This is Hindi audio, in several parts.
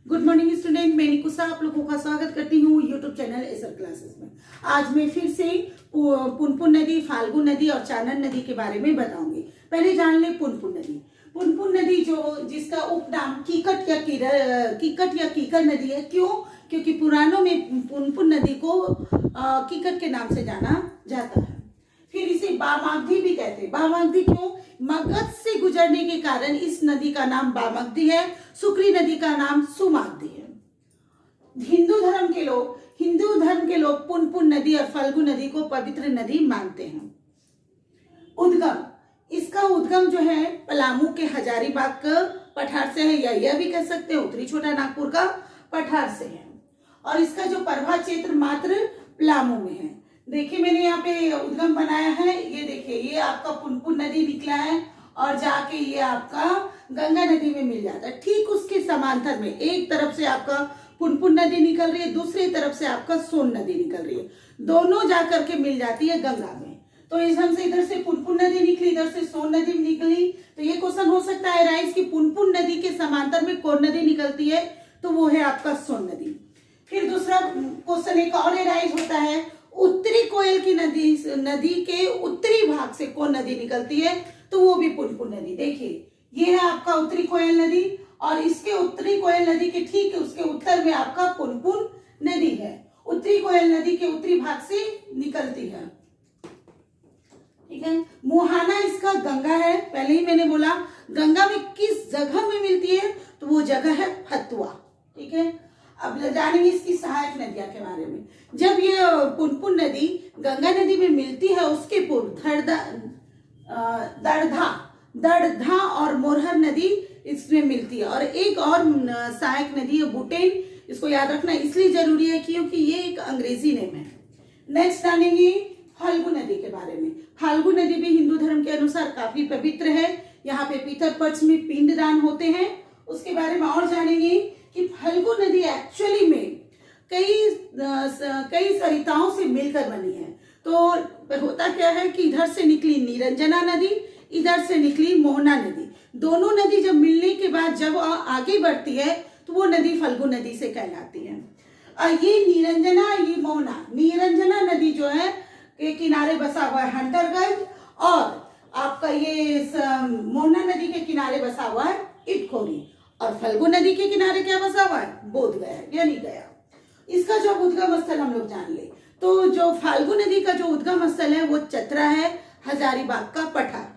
गुड मॉर्निंग स्टूडेंट, मैं निकुसा आप लोगों का स्वागत करती हूँ यूट्यूब चैनल एसर क्लासेस में। आज मैं फिर से पुनपुन नदी, फाल्गु नदी और चानन नदी के बारे में बताऊंगी। पहले जान ले पुनपुन नदी। पुनपुन नदी जिसका उपनाम कीकट या कीकर नदी है। क्यों? क्योंकि पुराणों में पुनपुन नदी को कीकट के नाम से जाना जाता है। फिर इसे बामागधी भी कहते हैं। बामागधी क्यों? मगध से गुजरने के कारण इस नदी का नाम बामागधी है। सुक्री नदी का नाम सुमागधी है। हिंदू धर्म के लोग पुनपुन नदी और फाल्गु नदी को पवित्र नदी मानते हैं। उद्गम, इसका उद्गम जो है पलामू के हजारीबाग पठार से है, या यह भी कह सकते हैं उत्तरी छोटा नागपुर का पठार से है। और इसका जो प्रभा क्षेत्र मात्र पलामू में है। देखिए मैंने यहाँ पे उद्गम बनाया है, ये देखिए, ये आपका पुनपुन नदी निकला है और जाके ये आपका गंगा नदी में मिल जाता है। ठीक उसके समांतर में एक तरफ से आपका पुनपुन नदी निकल रही है, दूसरी तरफ से आपका सोन नदी निकल रही है। दोनों जाकर के मिल जाती है गंगा में। तो इस ढंग से इधर से पुनपुन नदी निकली, इधर से सोन नदी निकली। तो ये क्वेश्चन हो सकता है राइज की पुनपुन नदी के समांतर में कौन नदी निकलती है? तो वो है आपका सोन नदी। फिर दूसरा क्वेश्चन एक और राइज होता है, उत्तरी कोयल की नदी के उत्तरी भाग से कौन नदी निकलती है? तो वो भी पुनपुन नदी। देखिए ये है आपका उत्तरी कोयल नदी और इसके उत्तरी कोयल नदी के ठीक उसके उत्तर में आपका पुनपुन नदी है। उत्तरी कोयल नदी के उत्तरी भाग से निकलती है। ठीक है। मुहाना इसका गंगा है। पहले ही मैंने बोला गंगा में किस जगह में मिलती है, तो वो जगह है फतुआ। ठीक है। अब जानेंगे इसकी सहायक नदियां के बारे में। जब ये पुनपुन नदी गंगा नदी में मिलती है उसके पूर्व दड़धा और मोरहर नदी इसमें मिलती है। और एक और सहायक नदी है बुटेन। इसको याद रखना इसलिए जरूरी है क्योंकि ये एक अंग्रेजी नेम है। नेक्स्ट जानेंगे फाल्गु नदी के बारे में। फाल्गु नदी भी हिंदू धर्म के अनुसार काफी पवित्र है। यहाँ पे पितर पक्ष में पिंडदान होते हैं। उसके बारे में और जानेंगे कि फाल्गु नदी एक्चुअली में कई सरिताओं से मिलकर बनी है। तो होता क्या है कि इधर से निकली निरंजना नदी, इधर से निकली मोहना नदी। दोनों नदी जब मिलने के बाद जब आगे बढ़ती है तो वो नदी फाल्गु नदी से कहलाती है। ये निरंजना, ये मोहना, निरंजना नदी जो है के किनारे बसा हुआ है हंटरगंज, और आपका ये मोहना नदी के किनारे बसा हुआ है इटखोरी, और फाल्गु नदी के किनारे क्या बसा हुआ है? बोधगया यानी गया। इसका जो उद्गम स्थल हम लोग जान ले, तो जो फाल्गु नदी का जो उद्गम स्थल है वो चतरा है, हजारीबाग का पठार।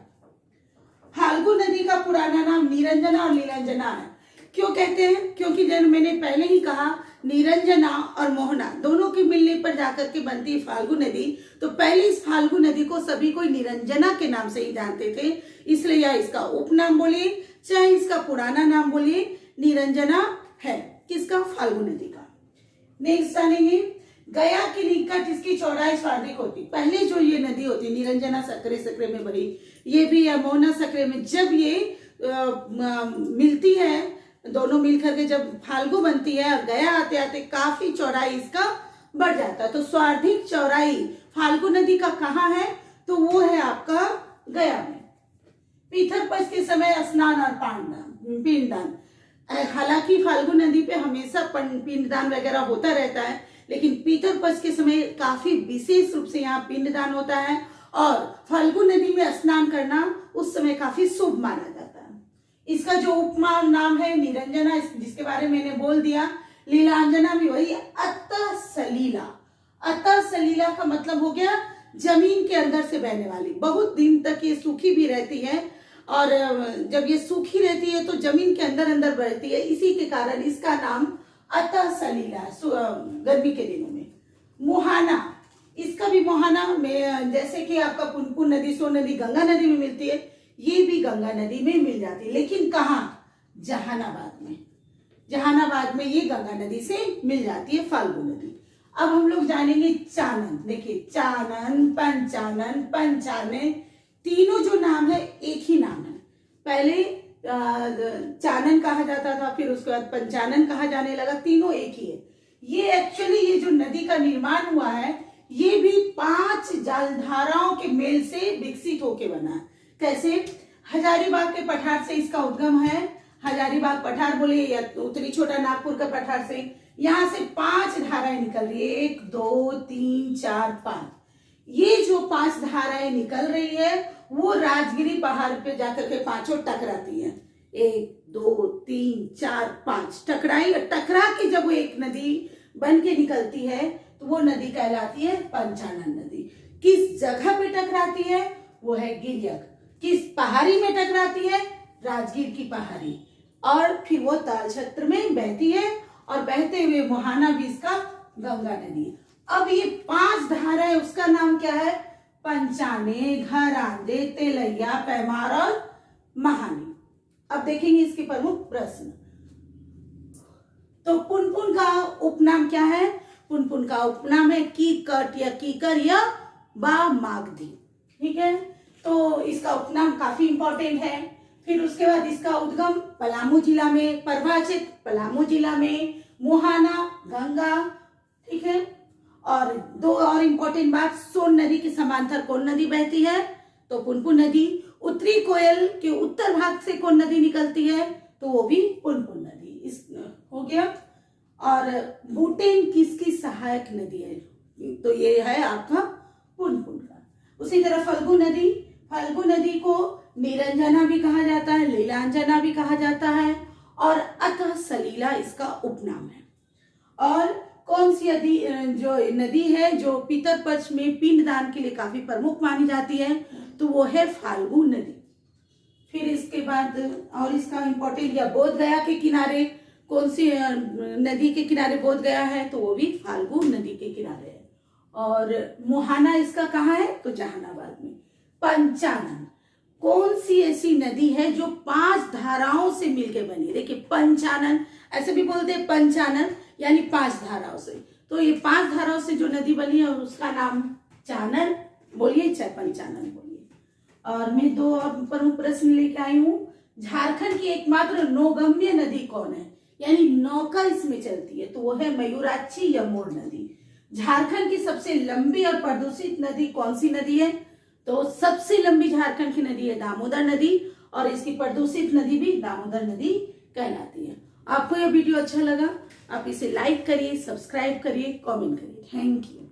फाल्गु नदी का पुराना नाम निरंजना और नीलांजना है। क्यों कहते हैं? क्योंकि जब मैंने पहले ही कहा निरंजना और मोहना दोनों के मिलने पर जाकर के बनती है फाल्गु नदी। तो पहले इस फाल्गु नदी को सभी कोई निरंजना के नाम से ही जानते थे, इसलिए या इसका उपनाम बोलिए चाहे इसका पुराना नाम बोलिए, निरंजना है। किसका? फाल्गु नदी का। नेक्स्ट जानेंगे गया के निकट इसकी चौड़ाई सर्वाधिक होती। पहले जो ये नदी होती निरंजना सकरे में बड़ी, ये भी या मोहना सकरे में, जब ये मिलती है दोनों मिलकर के जब फाल्गु बनती है और गया आते आते काफी चौड़ाई इसका बढ़ जाता है। तो सर्वाधिक चौड़ाई फाल्गु नदी का कहाँ है? तो वो है आपका गया में। पीतर पक्ष के समय स्नान और पिंडदान। हालांकि फाल्गु नदी पे हमेशा पिंडदान वगैरह होता रहता है, लेकिन पीतर पक्ष के समय काफी विशेष रूप से यहाँ पिंडदान होता है। और फाल्गु नदी में स्नान करना उस समय काफी शुभ माना जाता है। इसका जो उपमा नाम है निरंजना, जिसके बारे में मैंने बोल दिया। लीलांजना भी वही, अतः सलीला। अतः सलीला का मतलब हो गया जमीन के अंदर से बहने वाली। बहुत दिन तक ये सूखी भी रहती है, और जब ये सूखी रहती है तो जमीन के अंदर अंदर बढ़ती है, इसी के कारण इसका नाम अतः सलीला गर्मी के दिनों में। मुहाना, इसका भी मुहाना में जैसे कि आपका पुनपुन नदी, सोन नदी गंगा नदी में मिलती है, ये भी गंगा नदी में मिल जाती है। लेकिन कहाँ? जहानाबाद में। जहानाबाद में ये गंगा नदी से मिल जाती है फाल्गु नदी। अब हम लोग जानेंगे चानन। देखिए चानन, पंचानन, पंचानन, तीनों जो नाम है एक ही नाम है। पहले चानन कहा जाता था, फिर उसके बाद पंचानन कहा जाने लगा, तीनों एक ही है। ये एक्चुअली ये जो नदी का निर्माण हुआ है ये भी 5 जलधाराओं के मेल से विकसित होके बना है। कैसे? हजारीबाग के पठार से इसका उद्गम है। हजारीबाग पठार बोले या उत्तरी छोटा नागपुर का पठार से, यहाँ से 5 धाराएं निकल रही है, 1 2 3 4 5। ये जो 5 धाराएं निकल रही है वो राजगिरी पहाड़ पे जाकर के पांचों टकराती है। 1 2 3 4 5 टकराई, टकरा के जब वो एक नदी बन के निकलती है तो वो नदी कहलाती है पंचानन नदी। किस जगह पे टकराती है? वो है गिरियक। किस पहाड़ी में टकराती है? राजगीर की पहाड़ी। और फिर वो तालछत्र में बहती है और बहते हुए मोहाना भी इसका गंगा नदी। अब ये 5 धाराएं, उसका नाम क्या है? पंचाने, घरांदे, तेलैया, पैमार और महानी। अब देखेंगे इसके प्रमुख प्रश्न। तो पुनपुन का उपनाम क्या है? पुनपुन का उपनाम है कीकट या कीकर या मागधी। ठीक है, तो इसका उपनाम काफी इंपॉर्टेंट है। फिर उसके बाद इसका उद्गम पलामू जिला में, परिभाषित पलामू जिला में, मोहाना, गंगा। ठीक है, और 2 और इम्पोर्टेंट बात, सोन नदी के समांतर कौन नदी बहती है? तो पुनपुन नदी। उत्तरी कोयल के उत्तर भाग से कौन नदी निकलती है? तो वो भी पुनपुन नदी। इस हो गया। और बूटेन किसकी सहायक नदी है? तो ये है आपका पुनपुन का। उसी तरह फल्गु नदी, फल्गु नदी को निरंजना भी कहा जाता है, लीलांजना भी कहा जाता है, और अतः सलीला इसका उपनाम है। और कौन सी जो नदी है जो पितर पक्ष में पिंडदान के लिए काफी प्रमुख मानी जाती है? तो वो है फाल्गु नदी। फिर इसके बाद और इसका इम्पोर्टेंट, या बोध गया के किनारे कौन सी नदी के किनारे बोध गया है? तो वो भी फाल्गु नदी के किनारे है। और मोहाना इसका कहाँ है? तो जहानाबाद में। पंचानन कौन सी ऐसी नदी है जो 5 धाराओं से मिलकर बनी? देखिए पंचानन ऐसे भी बोलते हैं, पंचानन यानी 5 धाराओं से। तो ये 5 धाराओं से जो नदी बनी है और उसका नाम चानन बोलिए, चाहे पंचानन बोलिए। और मैं 2 प्रमुख प्रश्न लेके आई हूँ। झारखंड की एकमात्र नौगम्य नदी कौन है? यानी नौका इसमें चलती है, तो वो है मयूराक्षी या मोर नदी। झारखंड की सबसे लंबी और प्रदूषित नदी कौन सी नदी है? तो सबसे लंबी झारखंड की नदी है दामोदर नदी, और इसकी प्रदूषित नदी भी दामोदर नदी कहलाती है। आपको यह वीडियो अच्छा लगा, आप इसे लाइक करिए, सब्सक्राइब करिए, कमेंट करिए। Thank you.